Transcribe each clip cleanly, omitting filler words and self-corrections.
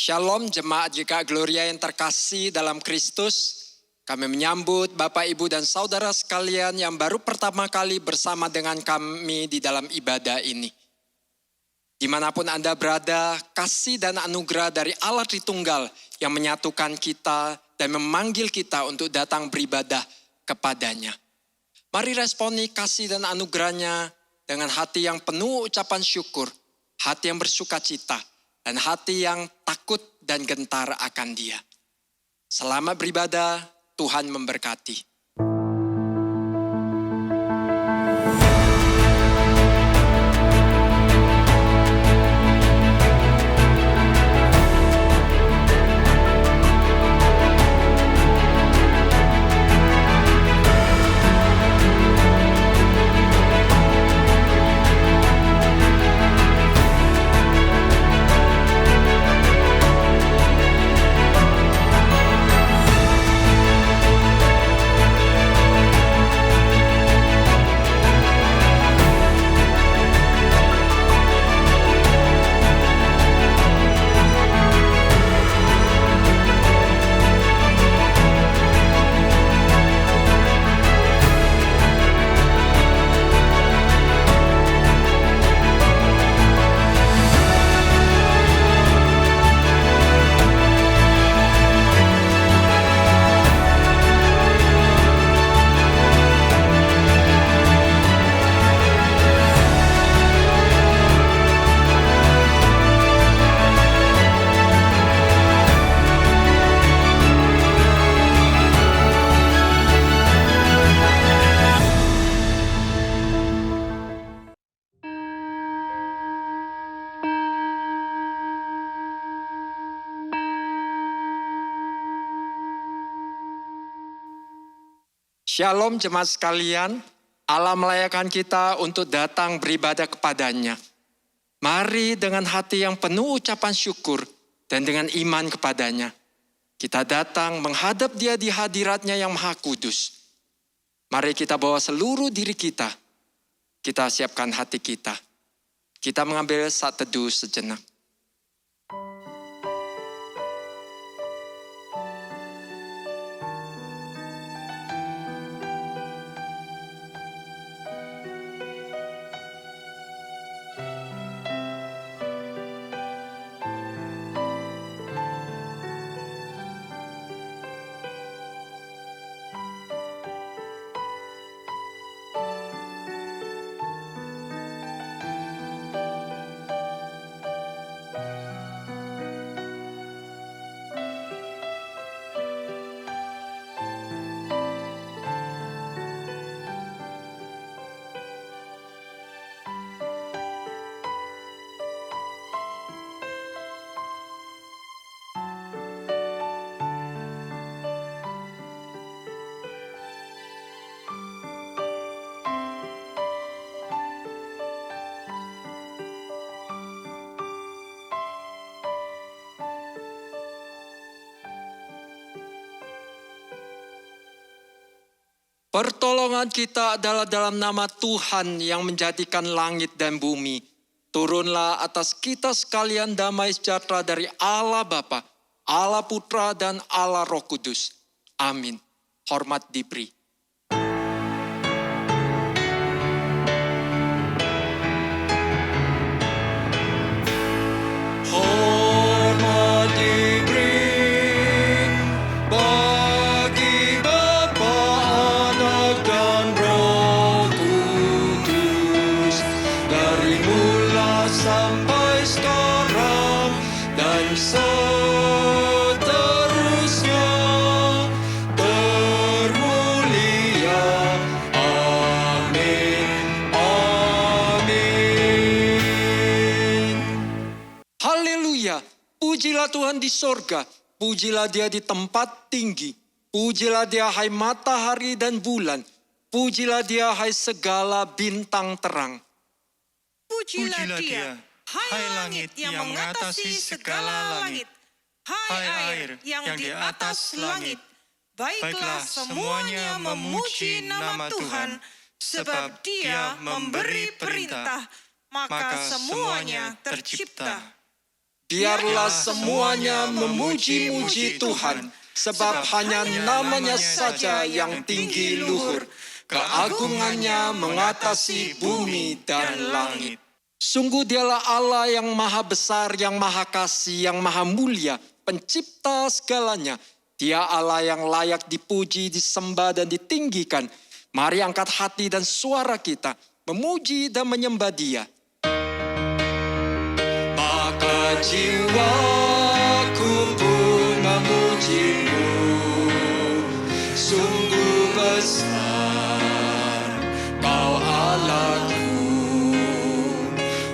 Shalom jemaat GKI Gloria yang terkasih dalam Kristus. Kami menyambut Bapak, Ibu, dan Saudara sekalian yang baru pertama kali bersama dengan kami di dalam ibadah ini. Dimanapun Anda berada, kasih dan anugerah dari Allah Tritunggal yang menyatukan kita dan memanggil kita untuk datang beribadah kepadanya. Mari responi kasih dan anugerahnya dengan hati yang penuh ucapan syukur, hati yang bersukacita, dan hati yang takut dan gentar akan Dia. Selamat beribadah, Tuhan memberkati. Shalom jemaat sekalian, Allah melayakkan kita untuk datang beribadah kepadanya. Mari dengan hati yang penuh ucapan syukur dan dengan iman kepadanya. Kita datang menghadap Dia di hadiratnya yang maha kudus. Mari kita bawa seluruh diri kita. Kita siapkan hati kita. Kita mengambil saat teduh sejenak. Pertolongan kita adalah dalam nama Tuhan yang menjadikan langit dan bumi. Turunlah atas kita sekalian damai sejahtera dari Allah Bapa, Allah Putra, dan Allah Roh Kudus. Amin. Hormat diberi. Hormat diberi bagi Bapa, Anak, dan Roh Kudus, dari mula sampai sekarang dan seterusnya, termulia. Amin. Amin. Haleluya. Pujilah Tuhan di sorga. Pujilah Dia di tempat tinggi. Pujilah Dia hai matahari dan bulan. Pujilah Dia hai segala bintang terang. Pujilah Dia, hai langit yang mengatasi segala langit, hai air yang di atas langit. Baiklah semuanya memuji nama Tuhan, sebab Dia memberi perintah, maka semuanya tercipta. Biarlah semuanya memuji-muji Tuhan, sebab hanya namanya saja yang tinggi luhur. Keagungannya mengatasi bumi dan langit. Sungguh dialah Allah yang maha besar, yang maha kasih, yang maha mulia, pencipta segalanya. Dia Allah yang layak dipuji, disembah dan ditinggikan. Mari angkat hati dan suara kita, memuji dan menyembah Dia. Maka jiwaku pun memuji-Mu, sungguh besar Kau Allahku.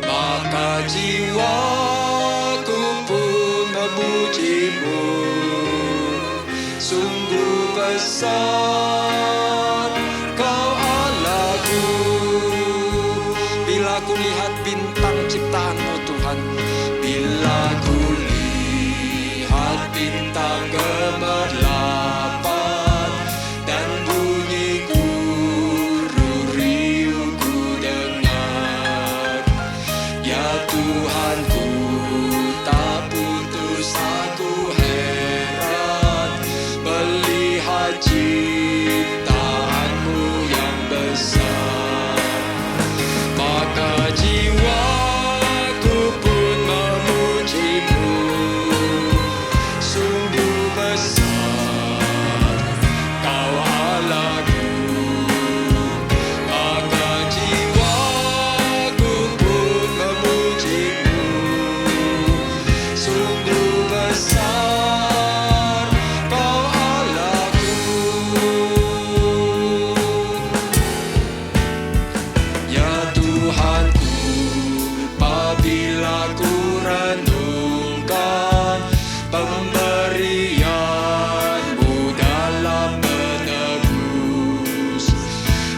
Maka jiwaku pun memuji-Mu, sungguh besar Kau Allahku. Bila ku lihat bintang ciptaan-Mu Tuhan, bila ku lihat bintang gemerlapan dan bunyi guru riuh ku dengar, ya Tuhanku, tak putus aku heran melihat ciptaan-Mu yang besar. Maka jiwaku pun memuji-Mu, sungguh besar Kau Allahku. Maka jiwaku pun memuji-Mu, sungguh besar Kau Allahku. Ya Tuhanku, apabila ku renungkan pemberian-Mu dalam menebus,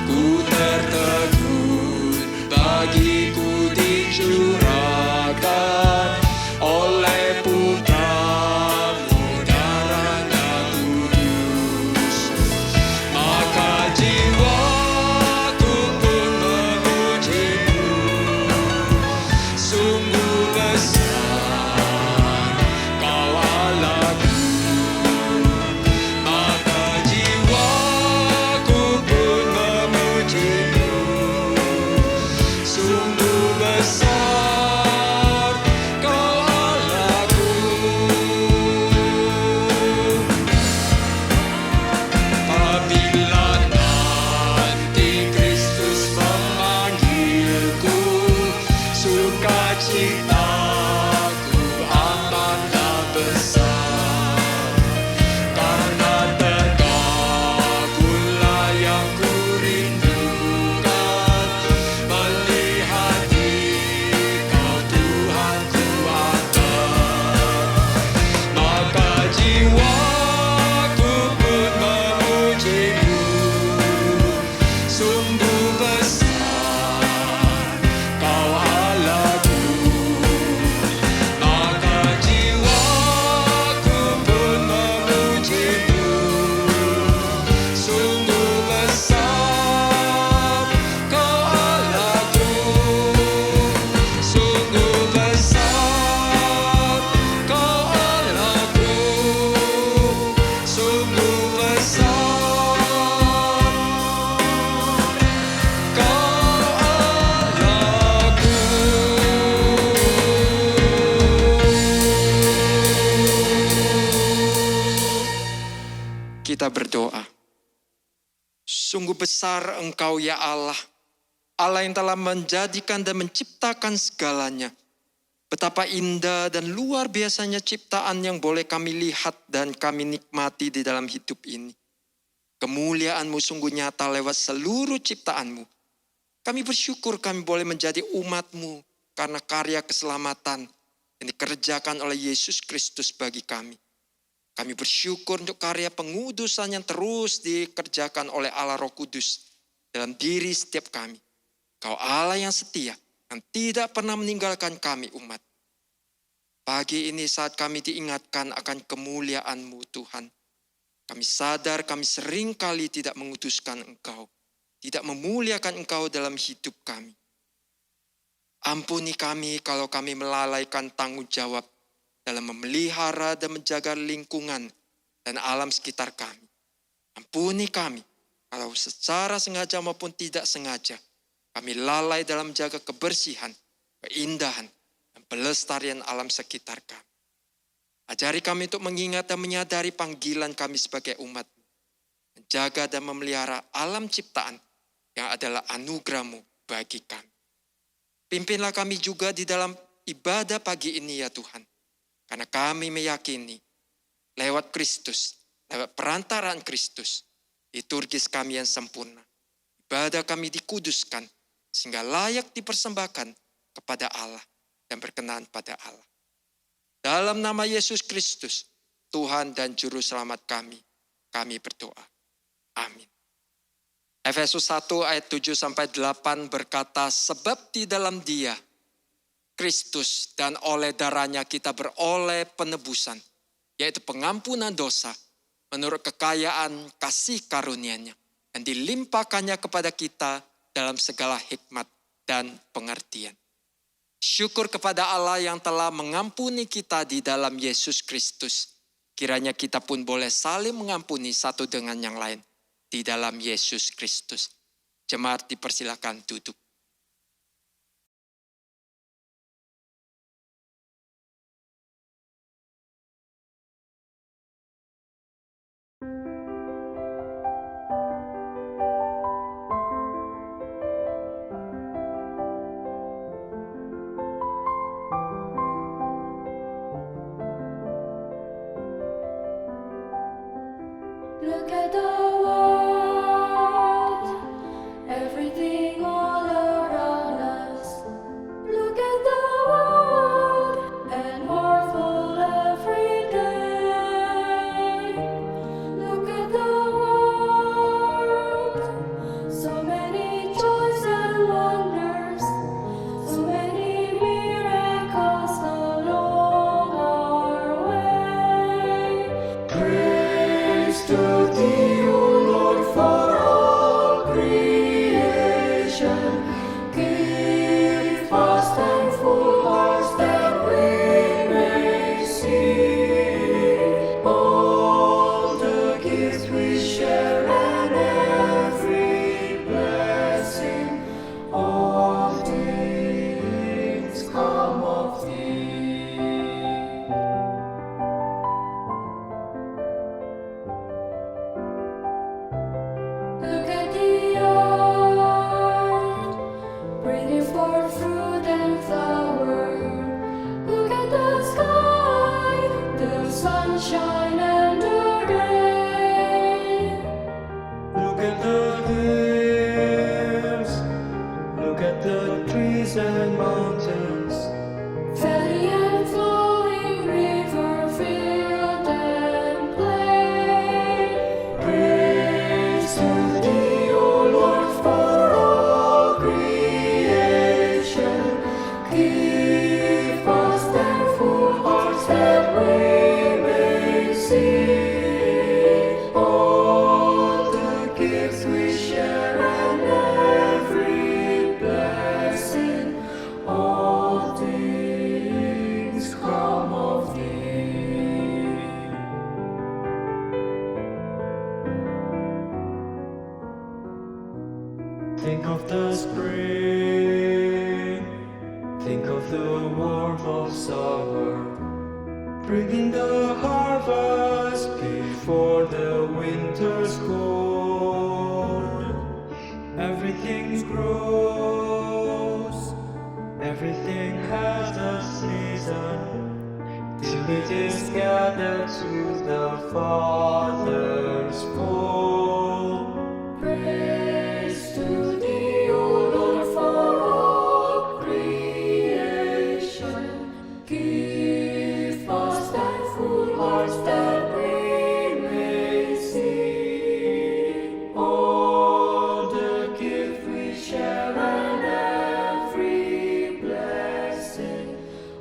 ku tertegun bagiku dicurahkan oleh putra-Mu darahnya kudus. Maka jiwaku pun memuji-Mu, sungguh besar Kau Allahku. Maka jiwaku pun memuji-Mu, sungguh besar Kau Allahku. Apabila nanti Kristus memanggilku, sukacitaku amatlah besar. Karena tegaklah yang ku rindukan, melihat Dikau Tuhanku akan. Maka jiwaku pun memuji-Mu, sungguh besar Kau Allahku. Maka jiwaku pun memuji-Mu, sungguh besar Kau Allahku. Sungguh besar Kau Allahku, sungguh besar Kau Allahku. Kita berdoa. Sungguh besar Engkau ya Allah, Allah yang telah menjadikan dan menciptakan segalanya. Betapa indah dan luar biasanya ciptaan yang boleh kami lihat dan kami nikmati di dalam hidup ini. Kemuliaan-Mu sungguh nyata lewat seluruh ciptaan-Mu. Kami bersyukur kami boleh menjadi umat-Mu karena karya keselamatan yang dikerjakan oleh Yesus Kristus bagi kami. Kami bersyukur untuk karya pengudusan yang terus dikerjakan oleh Allah Roh Kudus dalam diri setiap kami. Kau Allah yang setia, yang tidak pernah meninggalkan kami umat. Pagi ini saat kami diingatkan akan kemuliaan-Mu Tuhan, kami sadar kami seringkali tidak menguduskan Engkau, tidak memuliakan Engkau dalam hidup kami. Ampuni kami kalau kami melalaikan tanggung jawab dalam memelihara dan menjaga lingkungan dan alam sekitar kami. Ampuni kami kalau secara sengaja maupun tidak sengaja kami lalai dalam menjaga kebersihan, keindahan, dan pelestarian alam sekitar kami. Ajari kami untuk mengingat dan menyadari panggilan kami sebagai umat, menjaga dan memelihara alam ciptaan yang adalah anugerah-Mu bagi kami. Pimpinlah kami juga di dalam ibadah pagi ini ya Tuhan, karena kami meyakini lewat Kristus, lewat perantaraan Kristus, liturgis kami yang sempurna, ibadah kami dikuduskan, sehingga layak dipersembahkan kepada Allah dan berkenan pada Allah. Dalam nama Yesus Kristus, Tuhan dan Juru Selamat kami berdoa. Amin. Efesus 1 ayat 7-8 berkata, sebab di dalam Dia, Kristus, dan oleh darahnya kita beroleh penebusan, yaitu pengampunan dosa, menurut kekayaan kasih karunia-Nya, dan dilimpahkannya kepada kita dalam segala hikmat dan pengertian. Syukur kepada Allah yang telah mengampuni kita di dalam Yesus Kristus. Kiranya kita pun boleh saling mengampuni satu dengan yang lain di dalam Yesus Kristus. Jemaat dipersilakan duduk. Look at the world, everything all around us. Look at the world and marvel every day. Look at the world, so many joys and wonders, so many miracles along our way. Praise to Thee, O Lord, for all creation. Give us thankful hearts that we may see all the gifts we share and every blessing. All things come of Thee. Look at the earth, bringing forth fruit and flower. Look at the sky, the sunshine and the rain. Look at the hills, look at the trees and mountains. Valley and flowing river, field and plain. Praise to Thee, O Lord, for all creation. Give us thankful hearts that we may see all the gifts we share and every blessing. All things come of Thee. Think of the spring, think of the warmth of summer, bringing the harvest before the winter's cold. Everything grows, everything has a season, till it is gathered to the Father's fold. Praise to Thee, O Lord, for all creation. Give us thankful hearts that we may see all the gift we share and every blessing.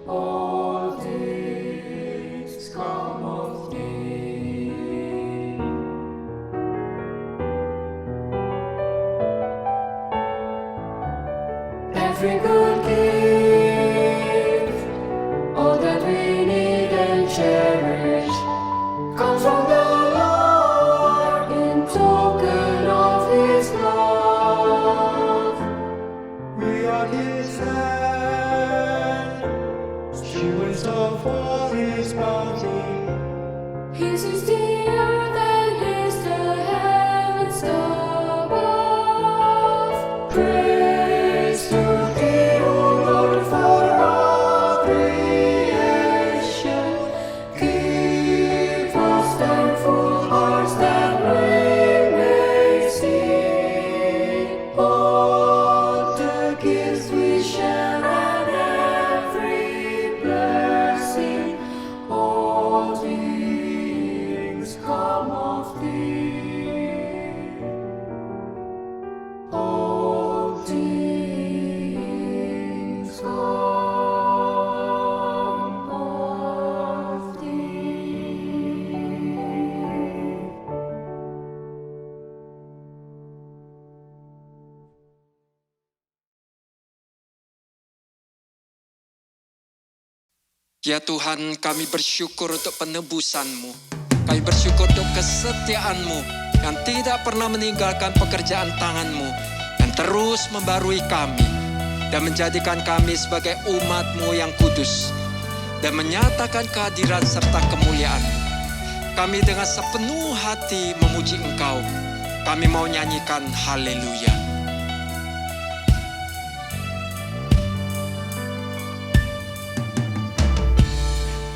All things come of Thee. Ya Tuhan, kami bersyukur untuk penebusan-Mu. Kami bersyukur untuk kesetiaan-Mu yang tidak pernah meninggalkan pekerjaan tangan-Mu, yang terus membarui kami dan menjadikan kami sebagai umat-Mu yang kudus dan menyatakan kehadiran serta kemuliaan-Mu. Kami dengan sepenuh hati memuji Engkau. Kami mau nyanyikan haleluya.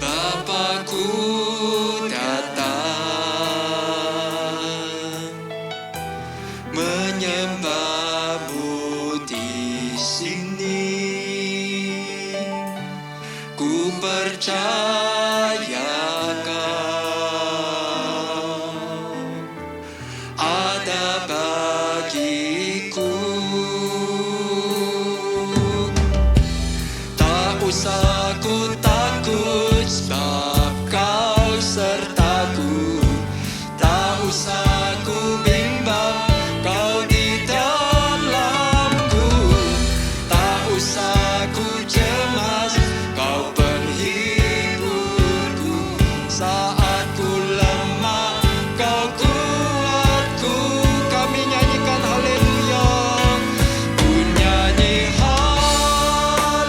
Bapakku datang menyembah-Mu di sini. Ku percaya Kau ada bagiku. Tak usah ku takut sebab Kau sertaku. Tak usah ku bimbang, Kau di dalamku. Tak usah ku cemas, Kau penghiburku. Saat ku lemah, Kau kuatku. Kami nyanyikan haleluya. Ku nyanyi haleluya.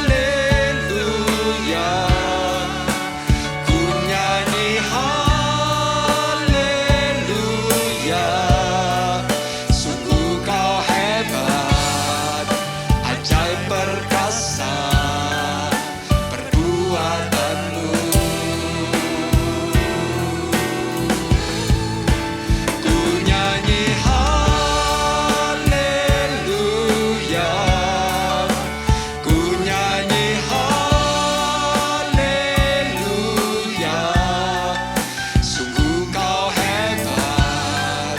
Ku nyanyi haleluya. Sungguh Kau hebat, ajaib perkasa perbuatan-Mu. Ku nyanyi haleluya. Ku nyanyi haleluya. Sungguh Kau hebat,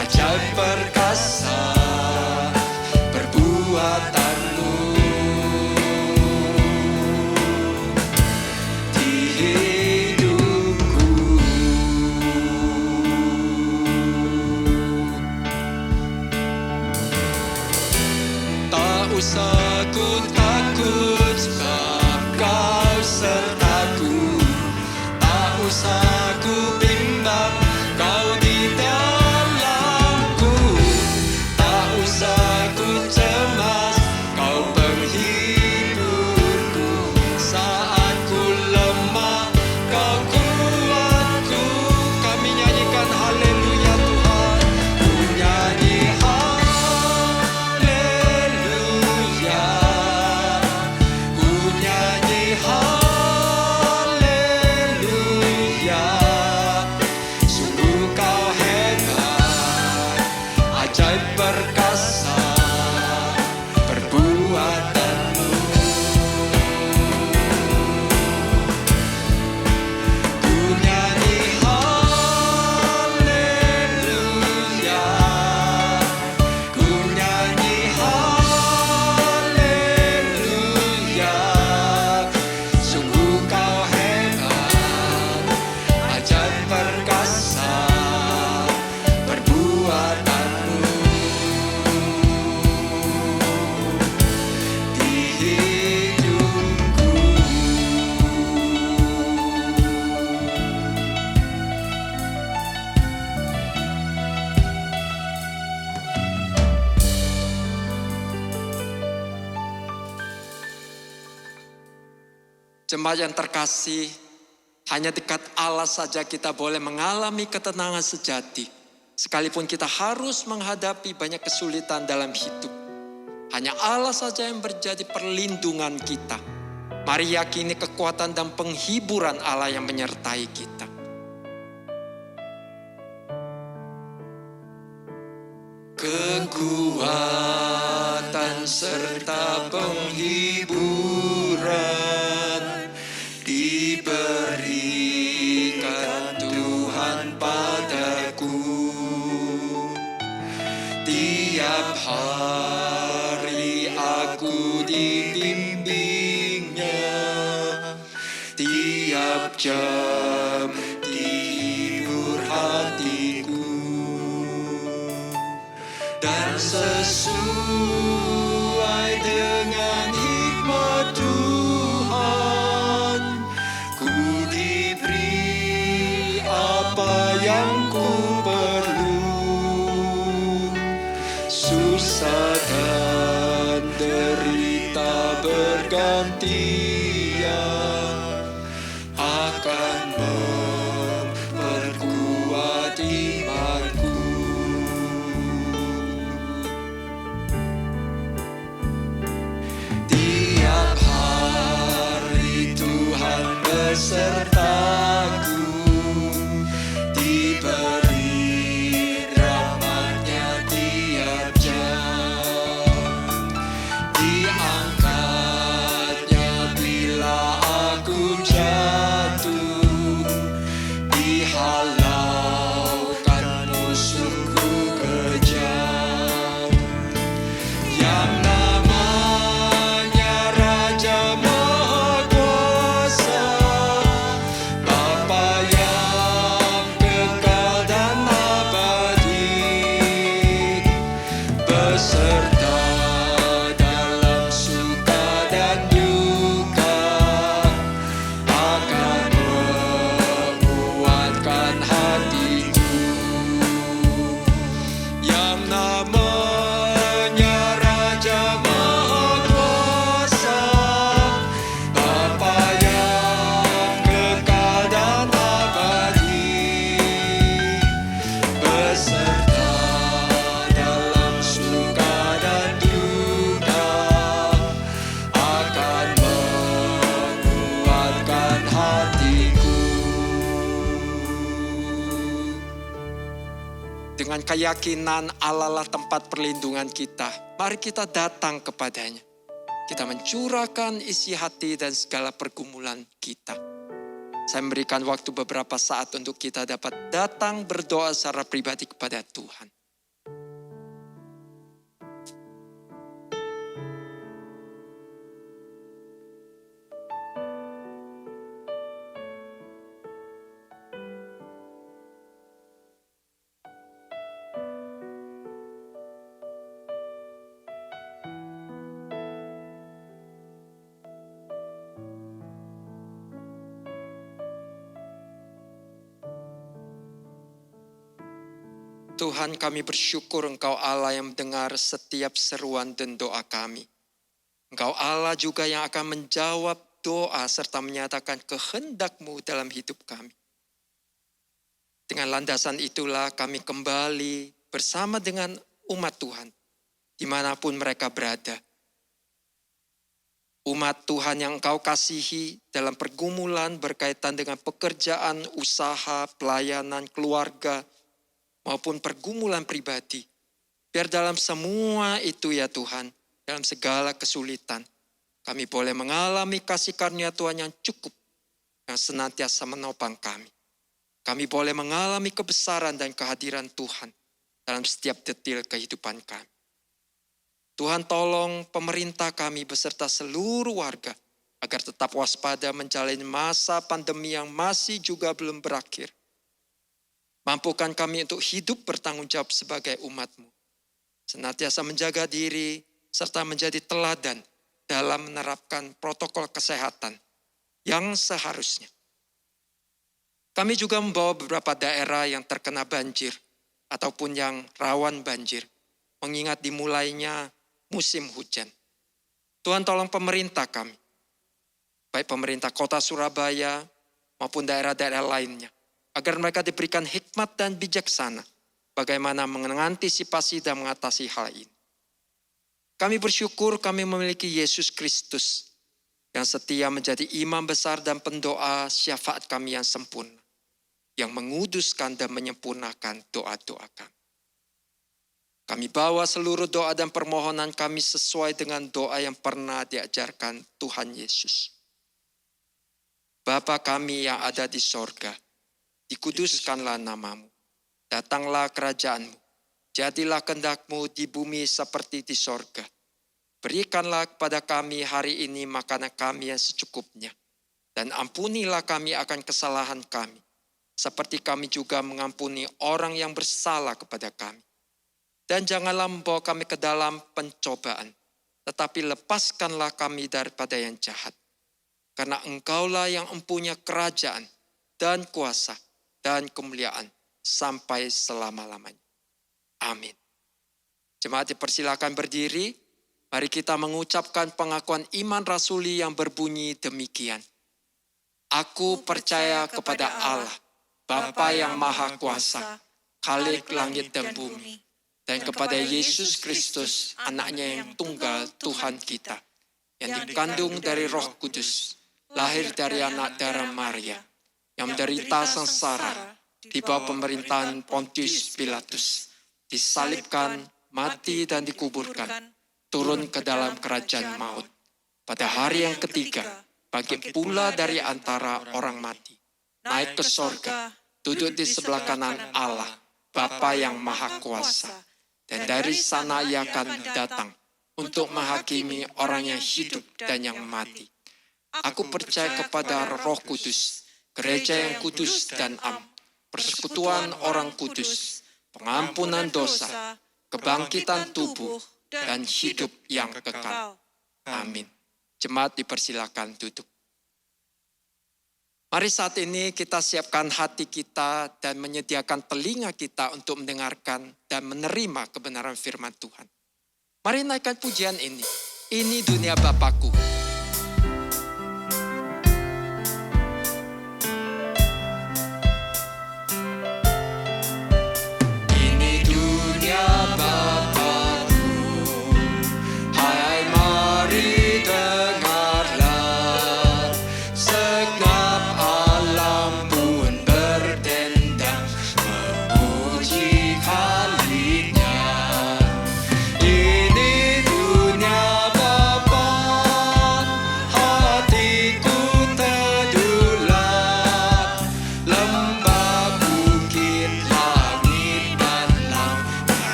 ajaib perkasa perbuatan-Mu. Di hidupku, tak usah ku takut sebab Kau sertaku. Tak usah ku bimbang, Kau di dalamku. Tak usah ku cemas, Kau penghiburku. Saat ku lemah, Kau kuatku. Kami nyanyikan haleluya Tuhan. Ku nyanyi haleluya. Ku nyanyi haleluya. Sungguh Kau hebat, ajaib perkasa perbuatan-Mu. Ku nyanyi haleluya. Ku nyanyi haleluya. Sungguh Kau hebat, ajaib perkasa perbuatan-Mu. Di hidupku, jemaat yang terkasih, hanya dekat Allah saja kita boleh mengalami ketenangan sejati. Sekalipun kita harus menghadapi banyak kesulitan dalam hidup, hanya Allah saja yang menjadi perlindungan kita. Mari yakini kekuatan dan penghiburan Allah yang menyertai kita. Kekuatan serta penghiburan diberikan Tuhan padaku. Tiap hari aku dibimbingnya, tiap jam dihibur hatiku. Dan sesuai dengan hikmat Tuhan, bergantian akan memperkuat imanku. Tiap hari Tuhan besertaku, diberi rahmat-Nya tiap jam, diangkat-Nya bila aku jatuh, dihalaukan musuhku kejam. Yang namanya Raja Maha Kuasa, Bapa yang kekal dan abadi, beserta dalam suka dan duka, akan menguatkan hatiku. Yang namanya Raja Maha Kuasa, Bapa yang kekal dan abadi, beserta dalam suka dan duka, akan menguatkan hatiku. Dengan keyakinan Allah lah tempat perlindungan kita, mari kita datang kepadanya. Kita mencurahkan isi hati dan segala pergumulan kita. Saya memberikan waktu beberapa saat untuk kita dapat datang berdoa secara pribadi kepada Tuhan. Tuhan, kami bersyukur Engkau Allah yang mendengar setiap seruan dan doa kami. Engkau Allah juga yang akan menjawab doa serta menyatakan kehendak-Mu dalam hidup kami. Dengan landasan itulah kami kembali bersama dengan umat Tuhan, dimanapun mereka berada. Umat Tuhan yang Engkau kasihi dalam pergumulan berkaitan dengan pekerjaan, usaha, pelayanan, keluarga, maupun pergumulan pribadi. Biar dalam semua itu ya Tuhan, dalam segala kesulitan, kami boleh mengalami kasih karunia Tuhan yang cukup, yang senantiasa menopang kami. Kami boleh mengalami kebesaran dan kehadiran Tuhan dalam setiap detil kehidupan kami. Tuhan tolong pemerintah kami beserta seluruh warga, agar tetap waspada menjalani masa pandemi yang masih juga belum berakhir. Mampukan kami untuk hidup bertanggung jawab sebagai umat-Mu. Senantiasa menjaga diri serta menjadi teladan dalam menerapkan protokol kesehatan yang seharusnya. Kami juga membawa beberapa daerah yang terkena banjir ataupun yang rawan banjir, mengingat dimulainya musim hujan. Tuhan tolong pemerintah kami, baik pemerintah kota Surabaya maupun daerah-daerah lainnya, agar mereka diberikan hikmat dan bijaksana bagaimana mengantisipasi dan mengatasi hal ini. Kami bersyukur kami memiliki Yesus Kristus yang setia menjadi imam besar dan pendoa syafaat kami yang sempurna, yang menguduskan dan menyempurnakan doa-doa kami. Kami bawa seluruh doa dan permohonan kami sesuai dengan doa yang pernah diajarkan Tuhan Yesus. Bapa kami yang ada di sorga, dikuduskanlah nama-Mu, datanglah kerajaan-Mu, jadilah kehendak-Mu di bumi seperti di sorga. Berikanlah kepada kami hari ini makanan kami yang secukupnya, dan ampunilah kami akan kesalahan kami, seperti kami juga mengampuni orang yang bersalah kepada kami. Dan janganlah membawa kami ke dalam pencobaan, tetapi lepaskanlah kami daripada yang jahat. Karena Engkaulah yang empunya kerajaan dan kuasa dan kemuliaan sampai selama-lamanya. Amin. Jemaat dipersilakan berdiri. Mari kita mengucapkan pengakuan iman rasuli yang berbunyi demikian. Aku percaya kepada Allah, Bapa yang Maha Kuasa, Khalik langit dan bumi, dan kepada Yesus Kristus, anaknya yang tunggal Tuhan kita, yang dikandung dari Roh Kudus, lahir dari anak darah Maria, yang menderita sengsara di bawah pemerintahan Pontius Pilatus, disalibkan, mati dan dikuburkan, turun ke dalam kerajaan maut. Pada hari yang ketiga, bangkit pula dari antara orang mati, naik ke sorga, duduk di sebelah kanan Allah, Bapa yang Maha Kuasa, dan dari sana ia akan datang untuk menghakimi orang yang hidup dan yang mati. Aku percaya kepada Roh Kudus, gereja yang kudus dan am, persekutuan orang kudus, pengampunan dosa, kebangkitan tubuh, dan hidup yang kekal. Amin. Jemaat dipersilakan duduk. Mari saat ini kita siapkan hati kita dan menyediakan telinga kita untuk mendengarkan dan menerima kebenaran firman Tuhan. Mari naikkan pujian ini. Ini dunia Bapakku.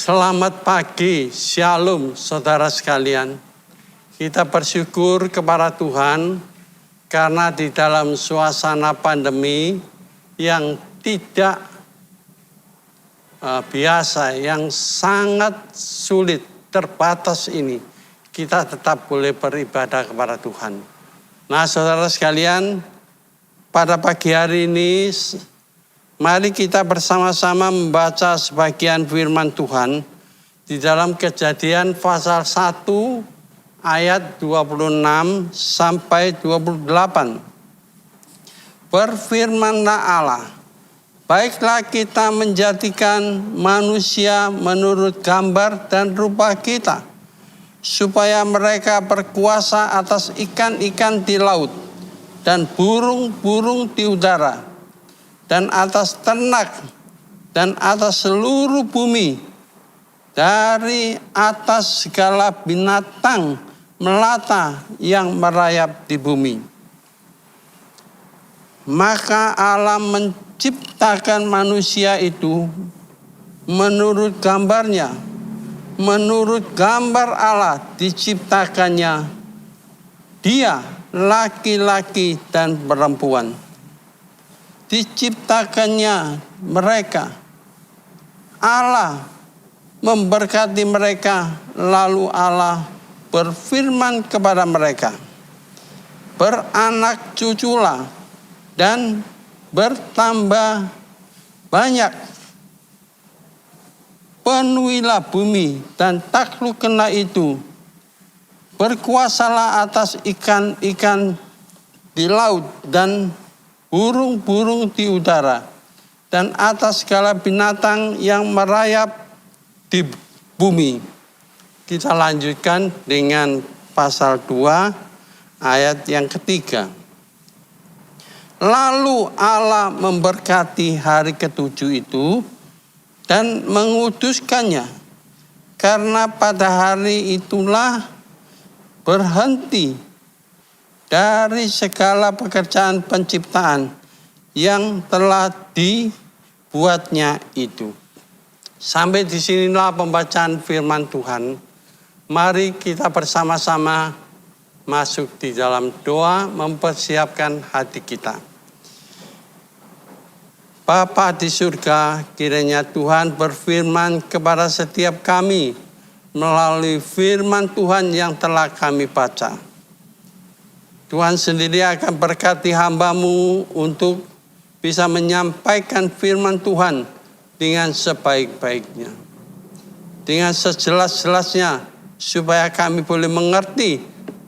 Selamat pagi, shalom saudara sekalian. Kita bersyukur kepada Tuhan karena di dalam suasana pandemi yang tidak biasa, yang sangat sulit, terbatas ini, kita tetap boleh beribadah kepada Tuhan. Nah saudara sekalian, pada pagi hari ini, mari kita bersama-sama membaca sebagian firman Tuhan di dalam Kejadian pasal 1 ayat 26 sampai 28. Berfirmanlah Allah, baiklah kita menjadikan manusia menurut gambar dan rupa kita, supaya mereka berkuasa atas ikan-ikan di laut dan burung-burung di udara, dan atas ternak, dan atas seluruh bumi, dari atas segala binatang melata yang merayap di bumi. Maka Allah menciptakan manusia itu menurut gambarnya. menurut gambar Allah diciptakannya dia, laki-laki dan perempuan. Diciptakannya mereka. Allah memberkati mereka, lalu Allah berfirman kepada mereka, beranak cuculah dan bertambah banyak. Penuhilah bumi dan taklukkanlah itu. Berkuasalah atas ikan-ikan di laut dan burung-burung di udara, dan atas segala binatang yang merayap di bumi. Kita lanjutkan dengan pasal 2 ayat yang ketiga. Lalu Allah memberkati hari ketujuh itu dan menguduskannya, karena pada hari itulah berhenti dari segala pekerjaan penciptaan yang telah dibuatnya itu. Sampai di sinilah pembacaan firman Tuhan. Mari kita bersama-sama masuk di dalam doa mempersiapkan hati kita. Bapa di surga, kiranya Tuhan berfirman kepada setiap kami melalui firman Tuhan yang telah kami baca. Tuhan sendiri akan berkati hamba-Mu untuk bisa menyampaikan firman Tuhan dengan sebaik-baiknya, dengan sejelas-jelasnya, supaya kami boleh mengerti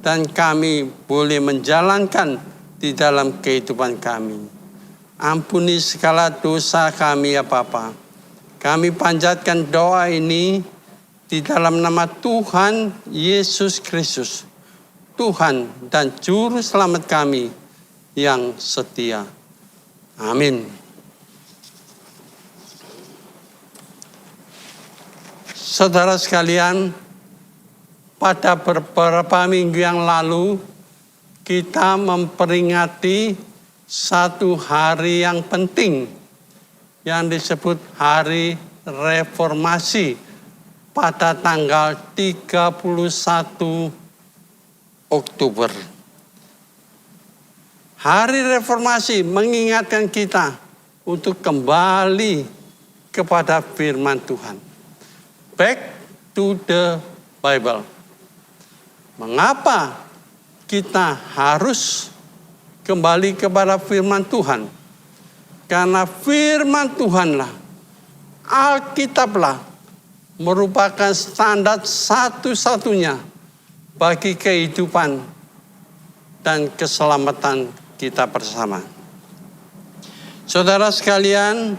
dan kami boleh menjalankan di dalam kehidupan kami. Ampuni segala dosa kami ya Bapa. Kami panjatkan doa ini di dalam nama Tuhan Yesus Kristus, Tuhan dan Juru Selamat kami yang setia. Amin. Saudara sekalian, pada beberapa minggu yang lalu kita memperingati satu hari yang penting yang disebut Hari Reformasi pada tanggal 31 Oktober. Hari Reformasi mengingatkan kita untuk kembali kepada firman Tuhan. Back to the Bible. Mengapa kita harus kembali kepada firman Tuhan? Karena firman Tuhanlah, Alkitablah, merupakan standar satu-satunya bagi kehidupan dan keselamatan kita bersama. Saudara sekalian,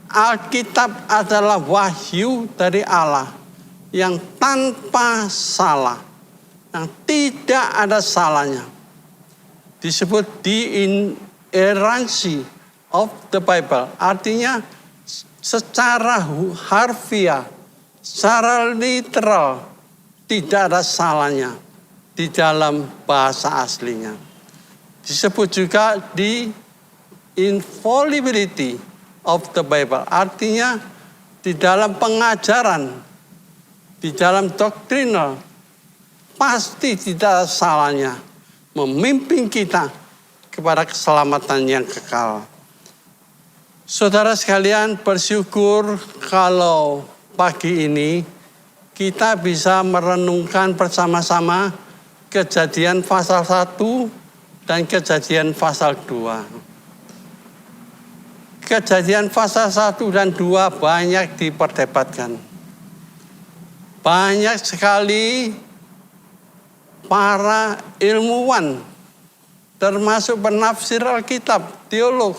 Alkitab adalah wahyu dari Allah yang tanpa salah, yang tidak ada salahnya. Disebut the inerrancy of the Bible, artinya secara harfiah, secara literal, tidak ada salahnya di dalam bahasa aslinya. Disebut juga di infallibility of the Bible, artinya di dalam pengajaran, di dalam doktrinal, pasti tidak ada salahnya memimpin kita kepada keselamatan yang kekal. Saudara sekalian, bersyukur kalau pagi ini kita bisa merenungkan bersama-sama Kejadian pasal 1 dan Kejadian pasal 2. Kejadian pasal 1 dan 2 banyak diperdebatkan. Banyak sekali para ilmuwan, termasuk penafsir Alkitab, teolog,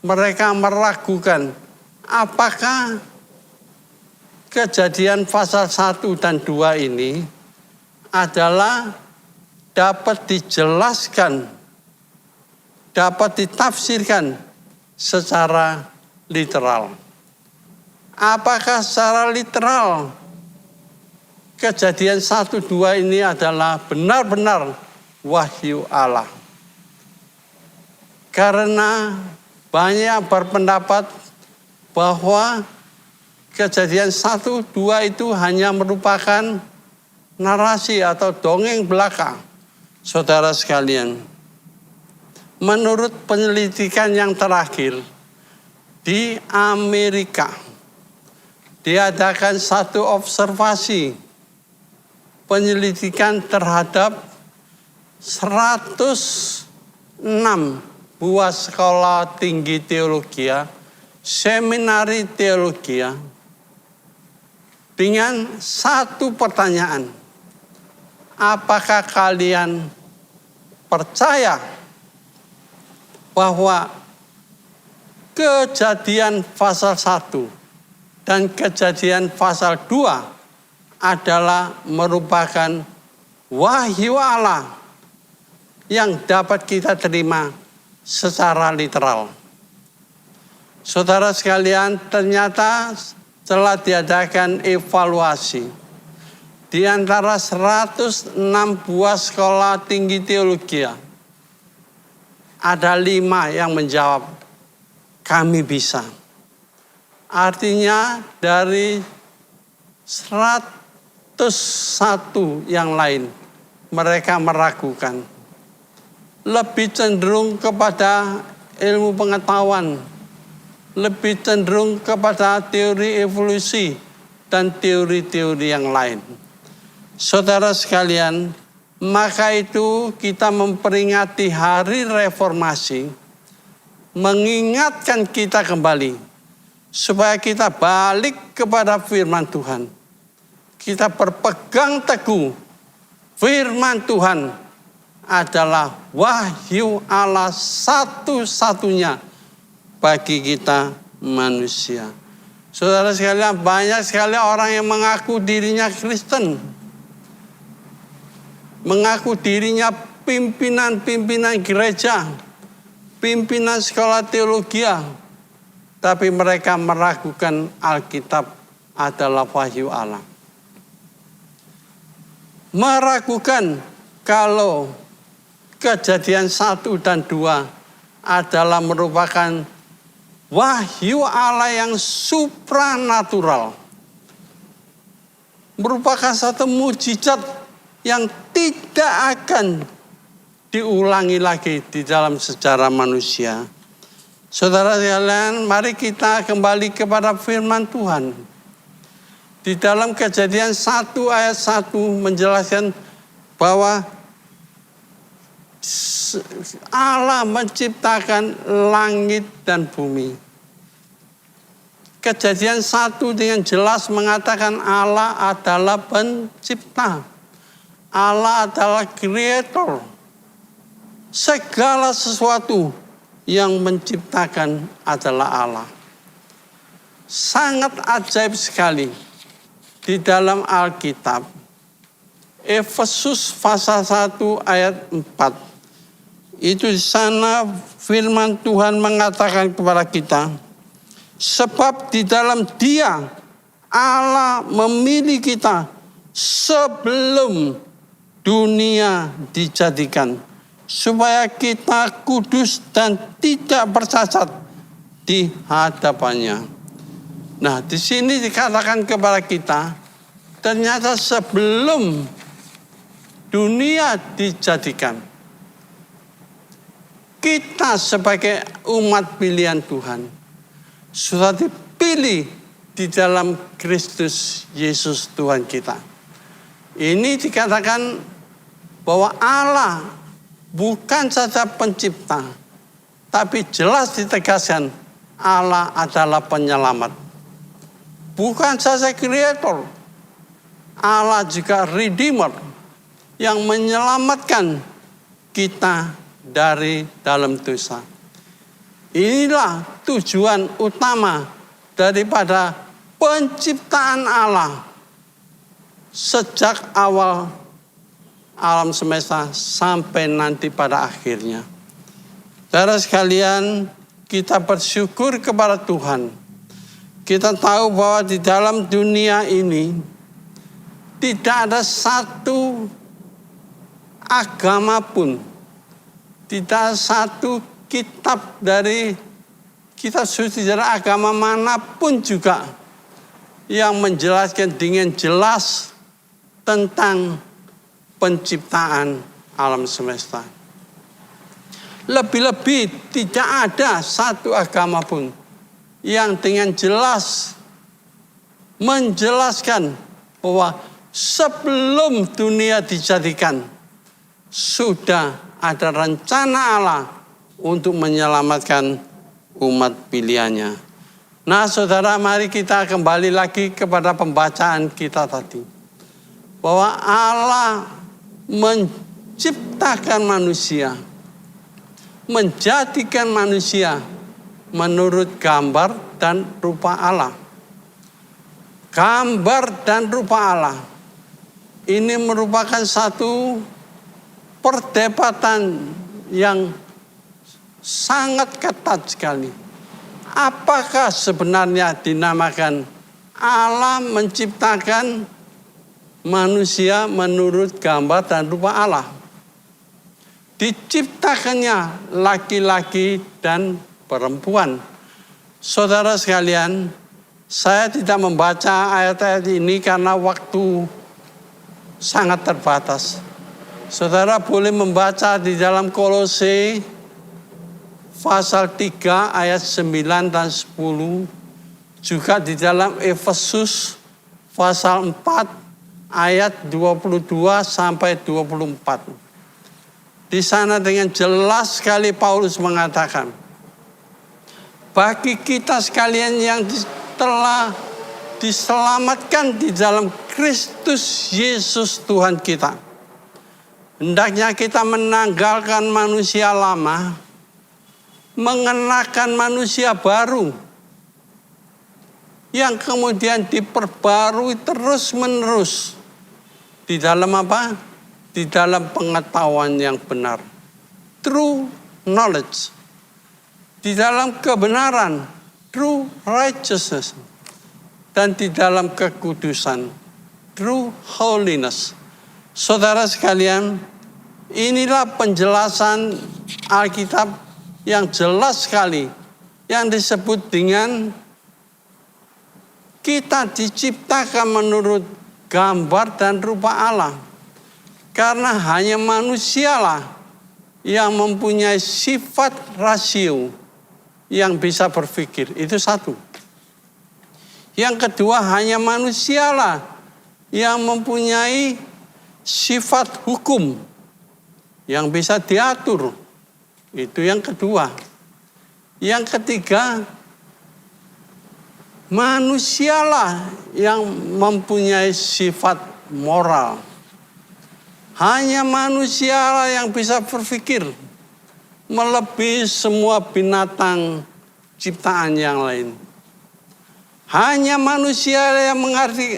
mereka meragukan apakah Kejadian pasal 1 dan 2 ini adalah dapat dijelaskan, dapat ditafsirkan secara literal. Apakah secara literal Kejadian 1, 2 ini adalah benar-benar wahyu Allah? Karena banyak berpendapat bahwa Kejadian 1, 2 itu hanya merupakan narasi atau dongeng belaka. Saudara sekalian, menurut penyelidikan yang terakhir di Amerika, diadakan satu observasi penyelidikan terhadap 106 buah sekolah tinggi teologi, seminari teologi, dengan satu pertanyaan. Apakah kalian percaya bahwa Kejadian pasal 1 dan Kejadian pasal 2 adalah merupakan wahyu Allah yang dapat kita terima secara literal? Saudara sekalian, ternyata telah diadakan evaluasi. Di antara 106 buah sekolah tinggi teologi, ada 5 yang menjawab, kami bisa. Artinya dari 101 yang lain, mereka meragukan. Lebih cenderung kepada ilmu pengetahuan, lebih cenderung kepada teori evolusi dan teori-teori yang lain. Saudara sekalian, maka itu kita memperingati hari reformasi, mengingatkan kita kembali supaya kita balik kepada firman Tuhan. Kita berpegang teguh firman Tuhan adalah wahyu Allah satu-satunya bagi kita manusia. Saudara sekalian, banyak sekali orang yang mengaku dirinya Kristen, mengaku dirinya pimpinan-pimpinan gereja, pimpinan sekolah teologi, tapi mereka meragukan Alkitab adalah wahyu Allah. Meragukan kalau Kejadian 1 dan 2 adalah merupakan wahyu Allah yang supranatural. Merupakan satu mujizat yang tidak akan diulangi lagi di dalam sejarah manusia. Saudara sekalian, mari kita kembali kepada firman Tuhan. Di dalam Kejadian 1 ayat 1 menjelaskan bahwa Allah menciptakan langit dan bumi. Kejadian 1 dengan jelas mengatakan Allah adalah pencipta. Allah adalah creator. Segala sesuatu yang menciptakan adalah Allah. Sangat ajaib sekali di dalam Alkitab. Efesus pasal 1 ayat 4. Itu di sana firman Tuhan mengatakan kepada kita, sebab di dalam Dia Allah memilih kita sebelum dunia dijadikan, supaya kita kudus dan tidak bercacat di hadapannya. Nah, di sini dikatakan kepada kita, ternyata sebelum dunia dijadikan, kita sebagai umat pilihan Tuhan sudah dipilih di dalam Kristus Yesus Tuhan kita. Ini dikatakan bahwa Allah bukan saja pencipta, tapi jelas ditegaskan Allah adalah penyelamat. Bukan saja kreator, Allah juga redeemer yang menyelamatkan kita dari dalam dosa. Inilah tujuan utama daripada penciptaan Allah sejak awal alam semesta sampai nanti pada akhirnya. Saudara sekalian, kita bersyukur kepada Tuhan. Kita tahu bahwa di dalam dunia ini tidak ada satu agama pun, tidak satu kitab dari kitab suci dari agama manapun juga yang menjelaskan dengan jelas tentang penciptaan alam semesta. Lebih-lebih tidak ada satu agama pun yang dengan jelas menjelaskan bahwa sebelum dunia dijadikan sudah ada rencana Allah untuk menyelamatkan umat pilihannya. Nah saudara, mari kita kembali lagi kepada pembacaan kita tadi. Bahwa Allah menciptakan manusia, menjadikan manusia menurut gambar dan rupa Allah. Gambar dan rupa Allah ini merupakan satu perdebatan yang sangat ketat sekali. Apakah sebenarnya dinamakan Allah menciptakan manusia menurut gambar dan rupa Allah? Diciptakannya laki-laki dan perempuan. Saudara sekalian, saya tidak membaca ayat-ayat ini karena waktu sangat terbatas. Saudara boleh membaca di dalam Kolose pasal 3 ayat 9 dan 10. Juga di dalam Efesus pasal 4 ayat 22 sampai 24. Di sana dengan jelas sekali Paulus mengatakan, bagi kita sekalian yang telah diselamatkan di dalam Kristus Yesus Tuhan kita, hendaknya kita menanggalkan manusia lama, mengenakan manusia baru, yang kemudian diperbarui terus-menerus. Di dalam apa? Di dalam pengetahuan yang benar. True knowledge. Di dalam kebenaran. True righteousness. Dan di dalam kekudusan. True holiness. Saudara sekalian, inilah penjelasan Alkitab yang jelas sekali. Yang disebut dengan kita diciptakan menurut gambar dan rupa Allah. Karena hanya manusialah yang mempunyai sifat rasio yang bisa berpikir. Itu satu. Yang kedua, hanya manusialah yang mempunyai sifat hukum yang bisa diatur. Itu yang kedua. Yang ketiga, manusialah yang mempunyai sifat moral. Hanya manusialah yang bisa berpikir melebihi semua binatang ciptaan yang lain. Hanya manusia yang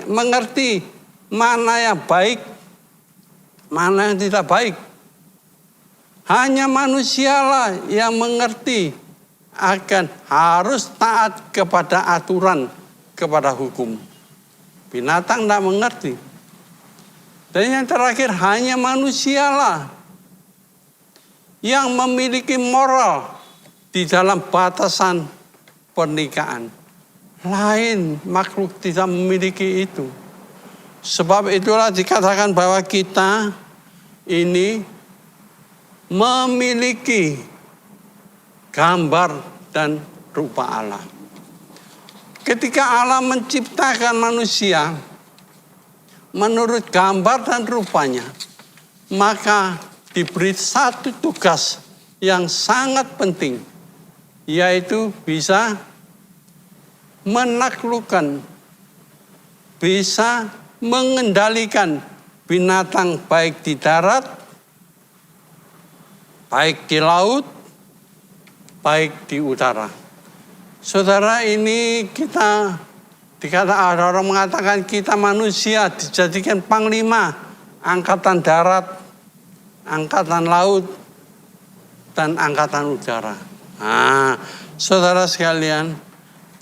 mengerti mana yang baik, mana yang tidak baik. Hanya manusialah yang mengerti akan harus taat kepada aturan, kepada hukum. Binatang tidak mengerti. Dan yang terakhir, hanya manusialah yang memiliki moral di dalam batasan pernikahan. Lain makhluk tidak memiliki itu. Sebab itulah dikatakan bahwa kita ini memiliki gambar dan rupa Allah. Ketika Allah menciptakan manusia menurut gambar dan rupanya, maka diberi satu tugas yang sangat penting, yaitu bisa menaklukkan, bisa mengendalikan binatang baik di darat, baik di laut, baik di udara. Saudara, ini kita ada orang mengatakan kita manusia dijadikan panglima angkatan darat, angkatan laut, dan angkatan udara. Nah, saudara sekalian,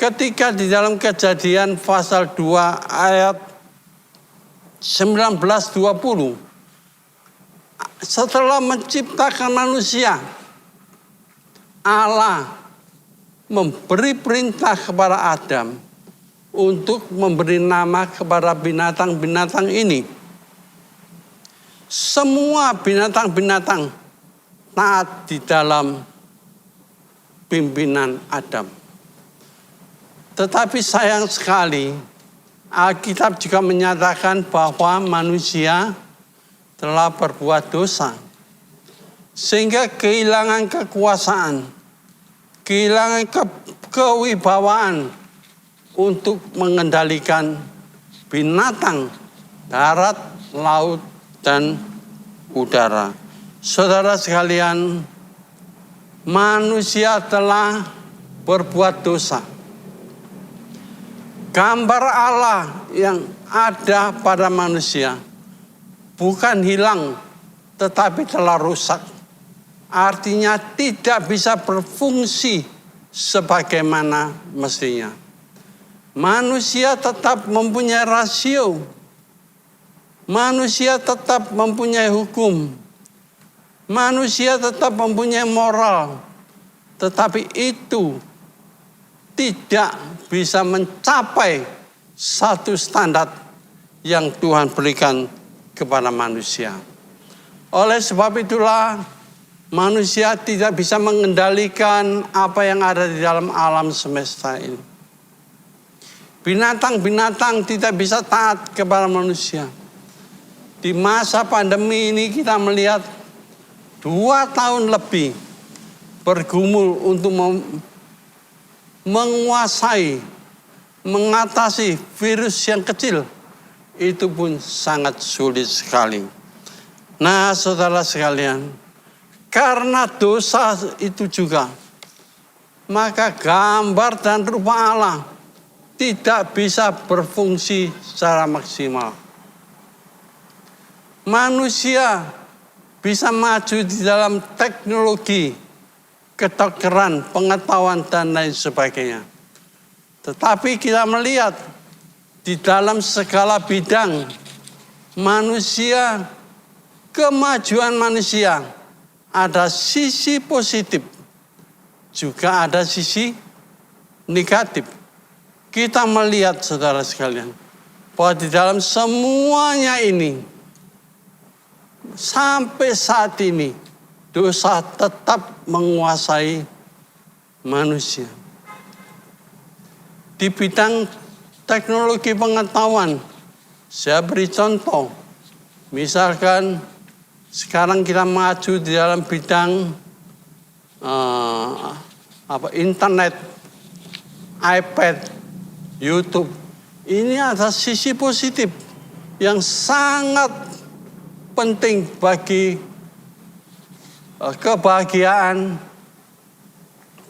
ketika di dalam Kejadian pasal 2 ayat 19-20, setelah menciptakan manusia, Allah memberi perintah kepada Adam untuk memberi nama kepada binatang-binatang ini. Semua binatang-binatang taat di dalam pimpinan Adam. Tetapi sayang sekali, Alkitab juga menyatakan bahwa manusia telah berbuat dosa. Sehingga kehilangan kekuasaan, kehilangan kewibawaan untuk mengendalikan binatang, darat, laut, dan udara. Saudara sekalian, manusia telah berbuat dosa. Gambar Allah yang ada pada manusia bukan hilang, tetapi telah rusak. Artinya tidak bisa berfungsi sebagaimana mestinya. Manusia tetap mempunyai rasio. Manusia tetap mempunyai hukum. Manusia tetap mempunyai moral. Tetapi itu tidak bisa mencapai satu standar yang Tuhan berikan kepada manusia. Oleh sebab itulah manusia tidak bisa mengendalikan apa yang ada di dalam alam semesta ini. Binatang-binatang tidak bisa taat kepada manusia. Di masa pandemi ini kita melihat 2 tahun lebih bergumul untuk menguasai, mengatasi virus yang kecil. Itu pun sangat sulit sekali. Nah, saudara sekalian, karena dosa itu juga, maka gambar dan rupa Allah tidak bisa berfungsi secara maksimal. Manusia bisa maju di dalam teknologi, kedokteran, pengetahuan, dan lain sebagainya. Tetapi kita melihat di dalam segala bidang manusia, kemajuan manusia ada sisi positif, juga ada sisi negatif. Kita melihat, saudara sekalian, bahwa di dalam semuanya ini, sampai saat ini, dosa tetap menguasai manusia. Di bidang teknologi pengetahuan, saya beri contoh. Misalkan sekarang kita maju di dalam bidang internet, iPad, YouTube. Ini ada sisi positif yang sangat penting bagi kebahagiaan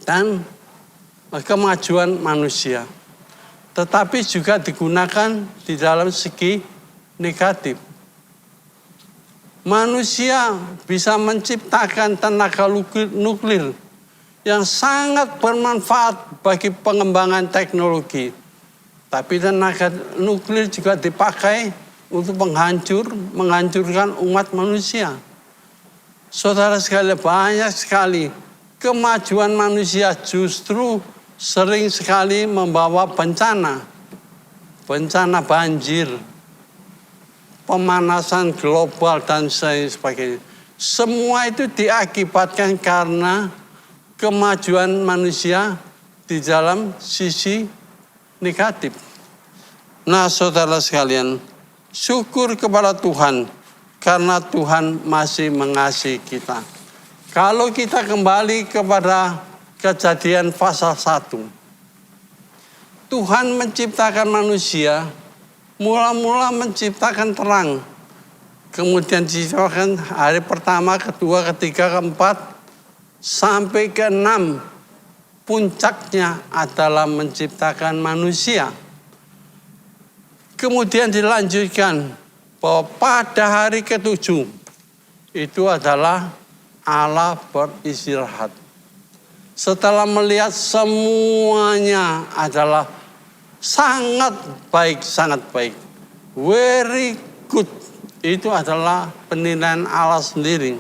dan kemajuan manusia. Tetapi juga digunakan di dalam segi negatif. Manusia bisa menciptakan tenaga nuklir yang sangat bermanfaat bagi pengembangan teknologi. Tapi tenaga nuklir juga dipakai untuk menghancurkan umat manusia. Saudara sekalian, banyak sekali kemajuan manusia justru sering sekali membawa bencana. Bencana banjir, pemanasan global, dan sebagainya. Semua itu diakibatkan karena kemajuan manusia di dalam sisi negatif. Nah, saudara sekalian, syukur kepada Tuhan karena Tuhan masih mengasihi kita. Kalau kita kembali kepada Kejadian pasal 1. Tuhan menciptakan manusia, mula-mula menciptakan terang. Kemudian diciptakan hari pertama, kedua, ketiga, keempat, sampai ke-6. Puncaknya adalah menciptakan manusia. Kemudian dilanjutkan bahwa pada hari ke-7 itu adalah Allah beristirahat. Setelah melihat semuanya adalah sangat baik, very good. Itu adalah penilaian Allah sendiri.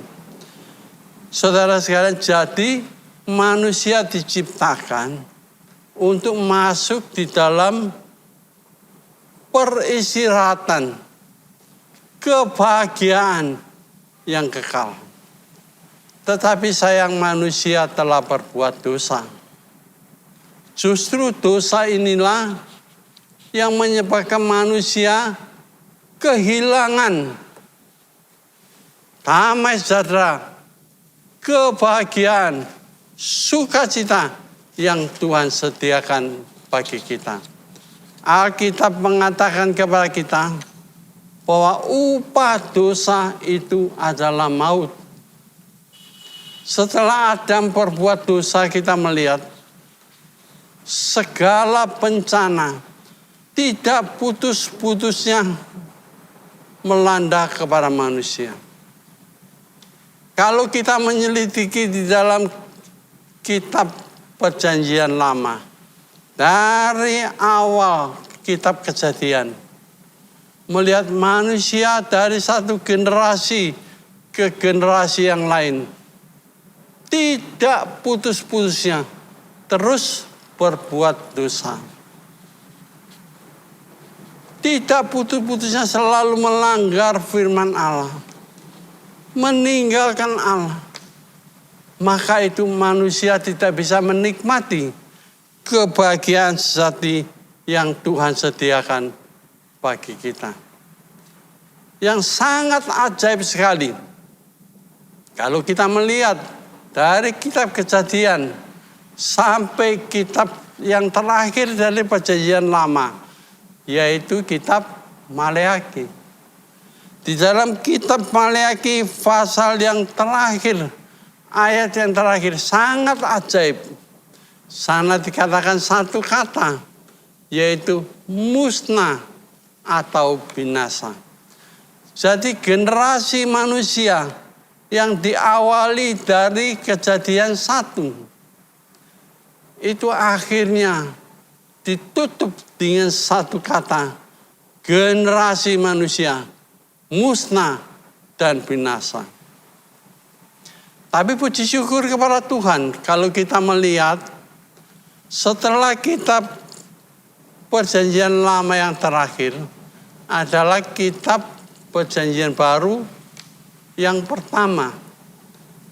Saudara sekalian, jadi manusia diciptakan untuk masuk di dalam peristirahatan, kebahagiaan yang kekal. Tetapi sayang manusia telah berbuat dosa. Justru dosa inilah yang menyebabkan manusia kehilangan damai sejahtera, kebahagiaan, sukacita yang Tuhan sediakan bagi kita. Alkitab mengatakan kepada kita bahwa upah dosa itu adalah maut. Setelah Adam berbuat dosa, kita melihat segala bencana tidak putus-putusnya melanda kepada manusia. Kalau kita menyelidiki di dalam kitab Perjanjian Lama, dari awal kitab Kejadian, melihat manusia dari satu generasi ke generasi yang lain, tidak putus-putusnya terus berbuat dosa. Tidak putus-putusnya selalu melanggar firman Allah, meninggalkan Allah. Maka itu manusia tidak bisa menikmati kebahagiaan sejati yang Tuhan sediakan bagi kita. Yang sangat ajaib sekali. Kalau kita melihat dari kitab Kejadian sampai kitab yang terakhir dari Perjanjian Lama, yaitu kitab Maleakhi. Di dalam kitab Maleakhi pasal yang terakhir, ayat yang terakhir sangat ajaib. Sana dikatakan satu kata, yaitu musnah atau binasa. Jadi generasi manusia yang diawali dari Kejadian 1, itu akhirnya ditutup dengan satu kata, generasi manusia musnah dan binasa. Tapi puji syukur kepada Tuhan kalau kita melihat setelah kitab Perjanjian Lama yang terakhir adalah kitab Perjanjian Baru yang pertama.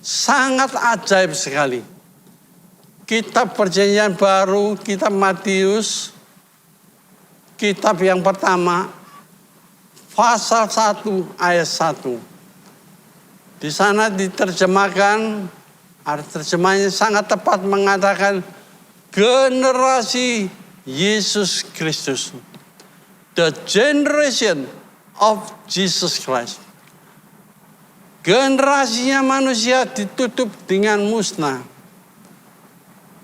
Sangat ajaib sekali. Kitab Perjanjian Baru, kitab Matius, kitab yang pertama, pasal 1 ayat 1. Di sana diterjemahkan, arti terjemahnya sangat tepat mengatakan generasi Yesus Kristus. The generation of Jesus Christ. Generasinya manusia ditutup dengan musnah.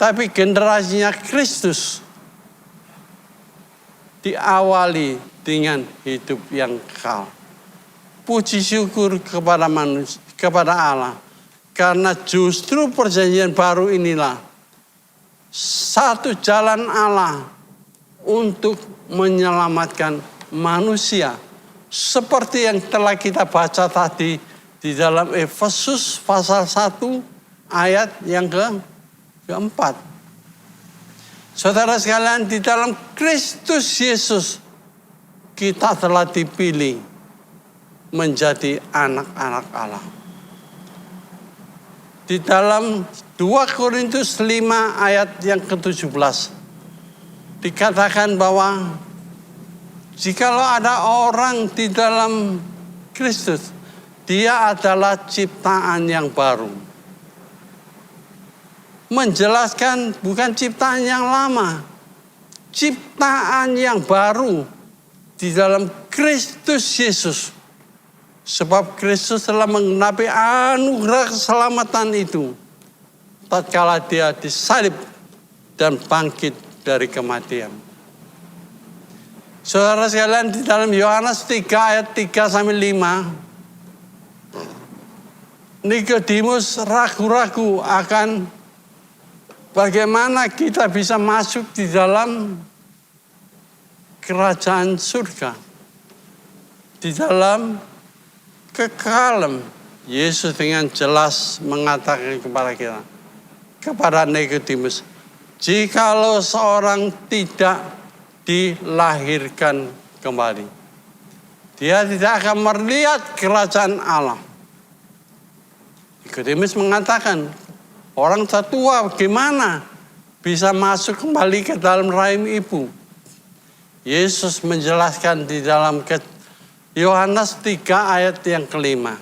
Tapi generasinya Kristus diawali dengan hidup yang kekal. Puji syukur kepada manusia, kepada Allah. Karena justru perjanjian baru inilah satu jalan Allah untuk menyelamatkan manusia. Seperti yang telah kita baca tadi di dalam Efesus pasal 1 ayat yang keempat. Saudara sekalian, di dalam Kristus Yesus kita telah dipilih menjadi anak-anak Allah. Di dalam 2 Korintus 5 ayat yang ke-17 dikatakan bahwa jikalau ada orang di dalam Kristus, dia adalah ciptaan yang baru. Menjelaskan bukan ciptaan yang lama, ciptaan yang baru di dalam Kristus Yesus. Sebab Kristus telah menggenapi anugerah keselamatan itu tatkala dia disalib dan bangkit dari kematian. Saudara sekalian, di dalam Yohanes 3 ayat 3-5, Nikodemus ragu-ragu akan bagaimana kita bisa masuk di dalam kerajaan surga. Di dalam kekekalan, Yesus dengan jelas mengatakan kepada kita, kepada Nikodemus, jikalau seorang tidak dilahirkan kembali. Dia tidak akan melihat kerajaan Allah. Nikodemus mengatakan, orang tertua gimana bisa masuk kembali ke dalam rahim ibu? Yesus menjelaskan di dalam Yohanes 3 ayat yang kelima.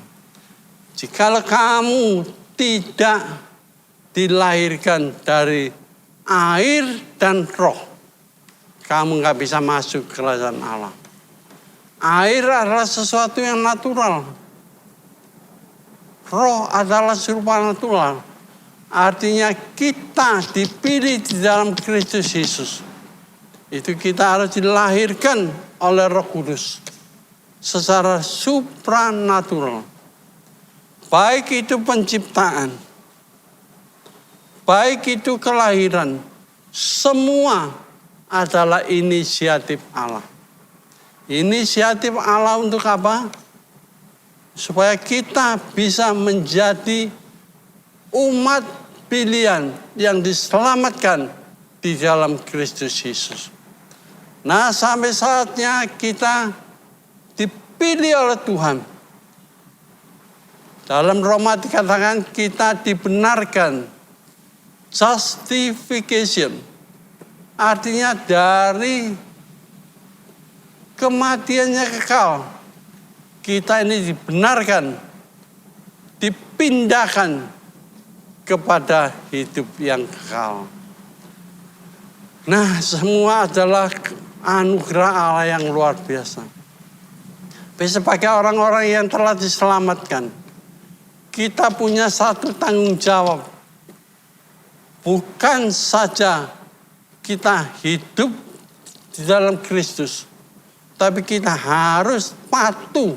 Jikalau kamu tidak dilahirkan dari air dan roh, kamu nggak bisa masuk ke kerajaan Allah. Air adalah sesuatu yang natural. Roh adalah supranatural. Artinya kita dipilih di dalam Kristus Yesus. Itu kita harus dilahirkan oleh Roh Kudus secara supranatural. Baik itu penciptaan, baik itu kelahiran, semua adalah inisiatif Allah. Inisiatif Allah untuk apa? Supaya kita bisa menjadi umat pilihan yang diselamatkan di dalam Kristus Yesus. Nah, sampai saatnya kita dipilih oleh Tuhan. Dalam Roma dikatakan kita dibenarkan. Justification. Artinya dari kematiannya kekal, kita ini dibenarkan, dipindahkan kepada hidup yang kekal. Nah, semua adalah anugerah Allah yang luar biasa. Sebagai orang-orang yang telah diselamatkan, kita punya satu tanggung jawab. Bukan saja kita hidup di dalam Kristus, tapi kita harus patuh,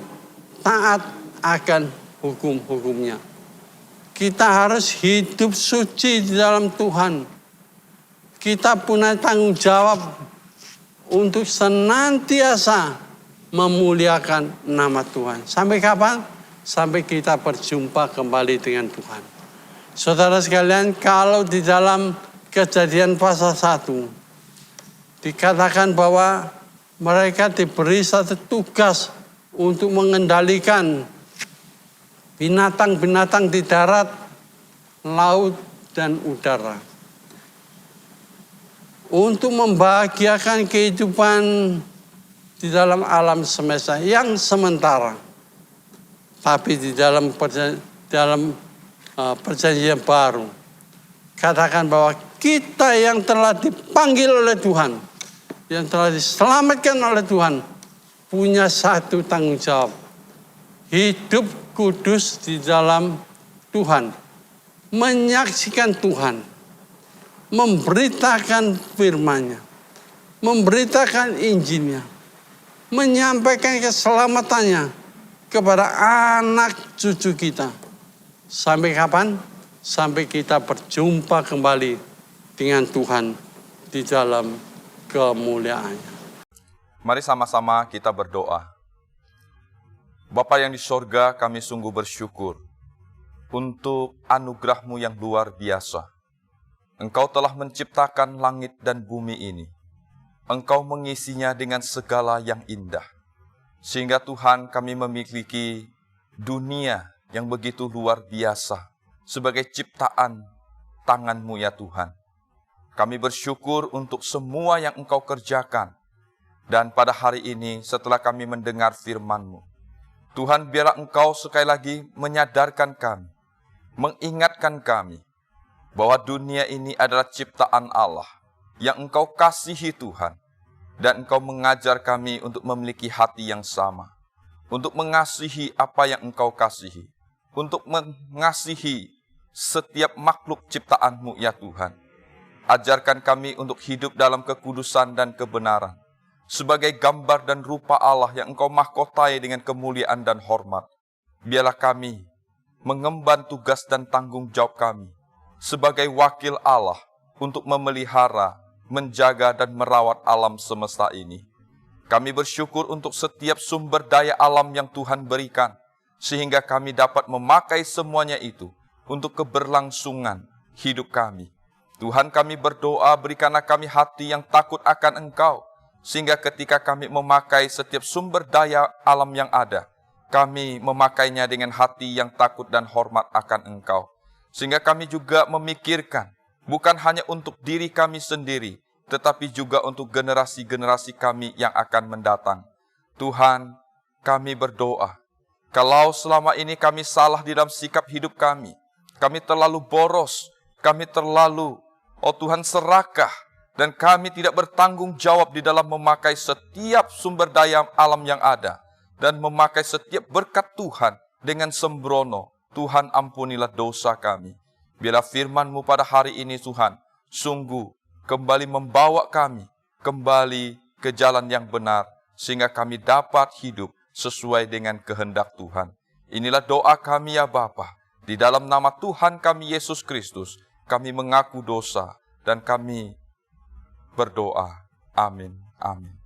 taat akan hukum-hukumnya. Kita harus hidup suci di dalam Tuhan. Kita punya tanggung jawab untuk senantiasa memuliakan nama Tuhan. Sampai kapan? Sampai kita berjumpa kembali dengan Tuhan. Saudara sekalian, kalau di dalam Kejadian pasal 1 dikatakan bahwa mereka diberi satu tugas untuk mengendalikan binatang-binatang di darat, laut, dan udara. Untuk membahagiakan kehidupan di dalam alam semesta yang sementara. Tapi di dalam perjanjian baru, katakan bahwa kita yang telah dipanggil oleh Tuhan, yang telah diselamatkan oleh Tuhan, punya satu tanggung jawab. Hidup kudus di dalam Tuhan. Menyaksikan Tuhan. Memberitakan firman-Nya. Memberitakan Injil-Nya. Menyampaikan keselamatannya kepada anak cucu kita. Sampai kapan? Sampai kita berjumpa kembali dengan Tuhan di dalam kemuliaannya. Mari sama-sama kita berdoa. Bapa yang di sorga, kami sungguh bersyukur untuk anugerah-Mu yang luar biasa. Engkau telah menciptakan langit dan bumi ini. Engkau mengisinya dengan segala yang indah. Sehingga Tuhan, kami memiliki dunia yang begitu luar biasa sebagai ciptaan tangan-Mu ya Tuhan. Kami bersyukur untuk semua yang Engkau kerjakan. Dan pada hari ini setelah kami mendengar firman-Mu, Tuhan, biarlah Engkau sekali lagi menyadarkan kami, mengingatkan kami bahwa dunia ini adalah ciptaan Allah yang Engkau kasihi Tuhan. Dan Engkau mengajar kami untuk memiliki hati yang sama, untuk mengasihi apa yang Engkau kasihi, untuk mengasihi setiap makhluk ciptaan-Mu ya Tuhan. Ajarkan kami untuk hidup dalam kekudusan dan kebenaran, sebagai gambar dan rupa Allah yang Engkau mahkotai dengan kemuliaan dan hormat. Biarlah kami mengemban tugas dan tanggung jawab kami sebagai wakil Allah untuk memelihara, menjaga dan merawat alam semesta ini. Kami bersyukur untuk setiap sumber daya alam yang Tuhan berikan, sehingga kami dapat memakai semuanya itu untuk keberlangsungan hidup kami. Tuhan, kami berdoa, berikanlah kami hati yang takut akan Engkau, sehingga ketika kami memakai setiap sumber daya alam yang ada, kami memakainya dengan hati yang takut dan hormat akan Engkau. Sehingga kami juga memikirkan, bukan hanya untuk diri kami sendiri, tetapi juga untuk generasi-generasi kami yang akan mendatang. Tuhan, kami berdoa, kalau selama ini kami salah di dalam sikap hidup kami terlalu boros, kami terlalu, oh Tuhan, serakah, dan kami tidak bertanggung jawab di dalam memakai setiap sumber daya alam yang ada, dan memakai setiap berkat Tuhan dengan sembrono. Tuhan, ampunilah dosa kami. Biarlah firman-Mu pada hari ini, Tuhan, sungguh kembali membawa kami kembali ke jalan yang benar, sehingga kami dapat hidup sesuai dengan kehendak Tuhan. Inilah doa kami ya Bapa. Di dalam nama Tuhan kami Yesus Kristus, kami mengaku dosa dan kami berdoa. Amin. Amin.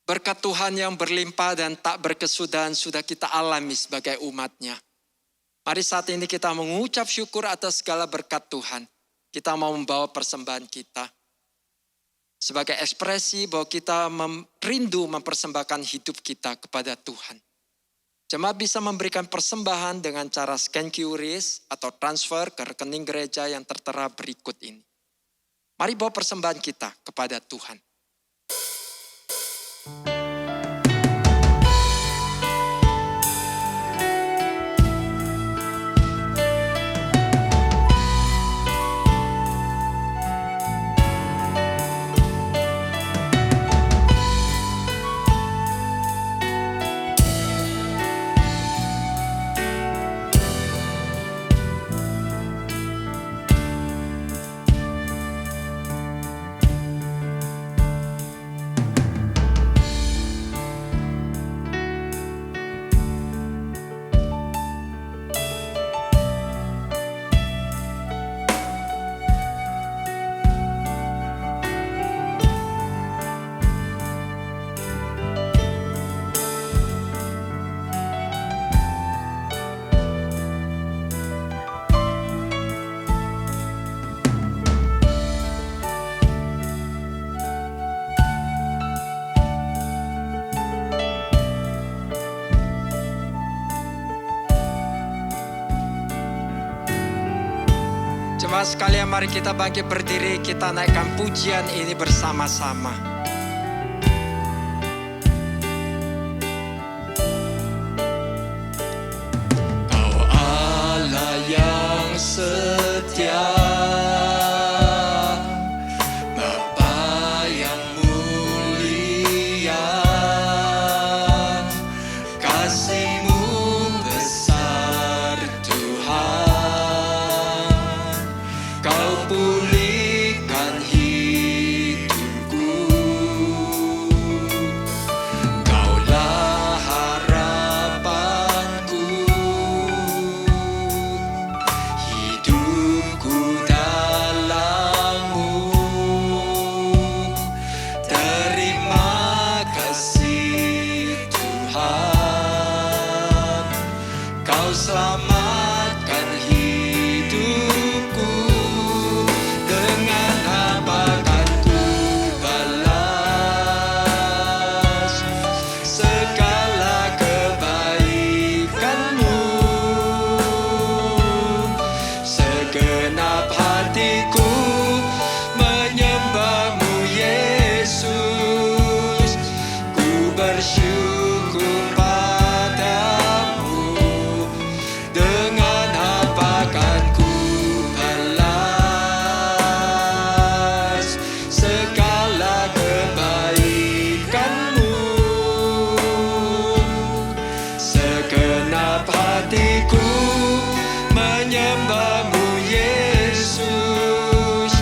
Berkat Tuhan yang berlimpah dan tak berkesudahan sudah kita alami sebagai umat-Nya. Mari saat ini kita mengucap syukur atas segala berkat Tuhan. Kita mau membawa persembahan kita sebagai ekspresi bahwa kita rindu mempersembahkan hidup kita kepada Tuhan. Jemaat bisa memberikan persembahan dengan cara scan QRIS atau transfer ke rekening gereja yang tertera berikut ini. Mari bawa persembahan kita kepada Tuhan. Jemaat sekalian, mari kita bangkit berdiri, kita naikkan pujian ini bersama-sama. Kau Allah yang setia, Bapa yang mulia, kasih-Mu besar Tuhan. Kau pulihkan hidupku, Kaulah harapanku, hidupku dalam-Mu. Terima kasih Tuhan, Kau selamatkan hidupku. Dengan apa akan ku balas segala kebaikan-Mu? Segenap hatiku menyembah-Mu Yesus, ku bersyukur padamu. Dengan apa akan ku balas segala kebaikan-Mu? Segenap hatiku menyembah-Mu Yesus,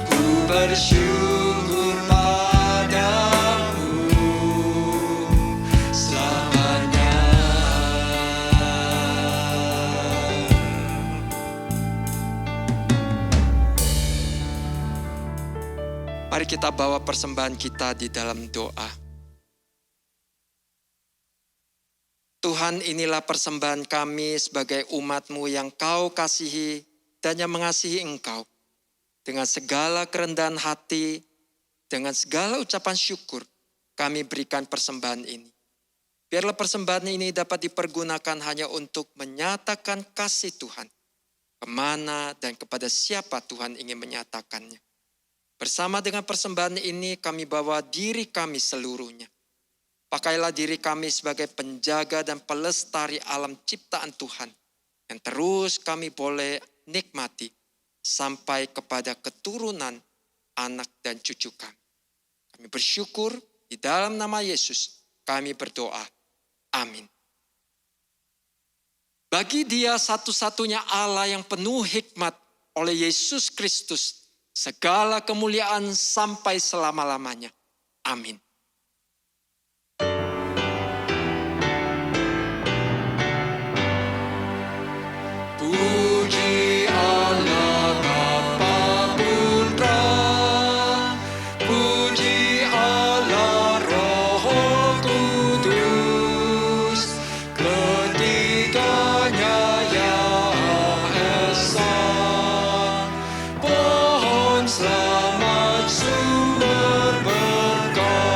ku bersyukur padamu selamanya. Mari kita bawa persembahan kita di dalam doa. Tuhan, inilah persembahan kami sebagai umat-Mu yang Kau kasihi dan yang mengasihi Engkau. Dengan segala kerendahan hati, dengan segala ucapan syukur, kami berikan persembahan ini. Biarlah persembahan ini dapat dipergunakan hanya untuk menyatakan kasih Tuhan, kemana dan kepada siapa Tuhan ingin menyatakannya. Bersama dengan persembahan ini kami bawa diri kami seluruhnya. Pakailah diri kami sebagai penjaga dan pelestari alam ciptaan Tuhan yang terus kami boleh nikmati sampai kepada keturunan anak dan cucu kami. Kami bersyukur di dalam nama Yesus kami berdoa. Amin. Bagi Dia satu-satunya Allah yang penuh hikmat oleh Yesus Kristus, segala kemuliaan sampai selama-lamanya. Amin. Puji Allah Bapa Putra, puji Allah Roh Kudus, ketiganya yang esa. Pohon selamat sumber berkat.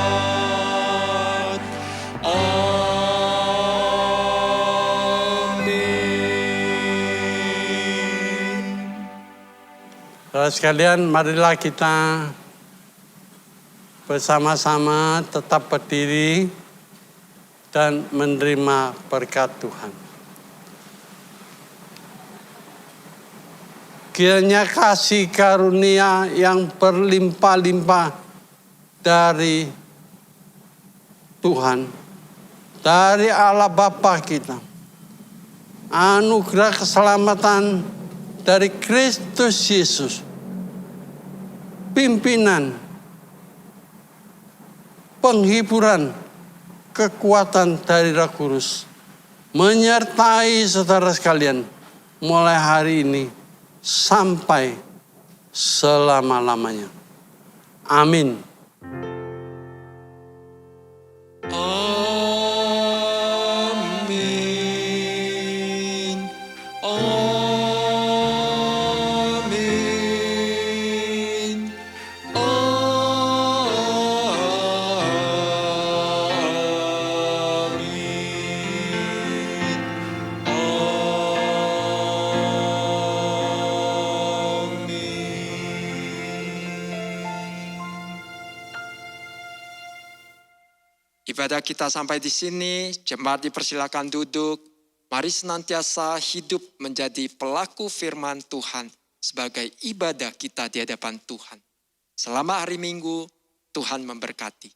Saudara sekalian, marilah kita bersama-sama tetap berdiri dan menerima berkat Tuhan. Kiranya kasih karunia yang berlimpah-limpah dari Tuhan, dari Allah Bapa kita, anugerah keselamatan dari Kristus Yesus, pimpinan, penghiburan, kekuatan dari Roh Kudus menyertai saudara sekalian mulai hari ini sampai selama-lamanya. Amin. Amin. Amin. Ibadah kita sampai di sini, jemaat dipersilakan duduk. Mari senantiasa hidup menjadi pelaku firman Tuhan sebagai ibadah kita di hadapan Tuhan. Selama hari Minggu, Tuhan memberkati.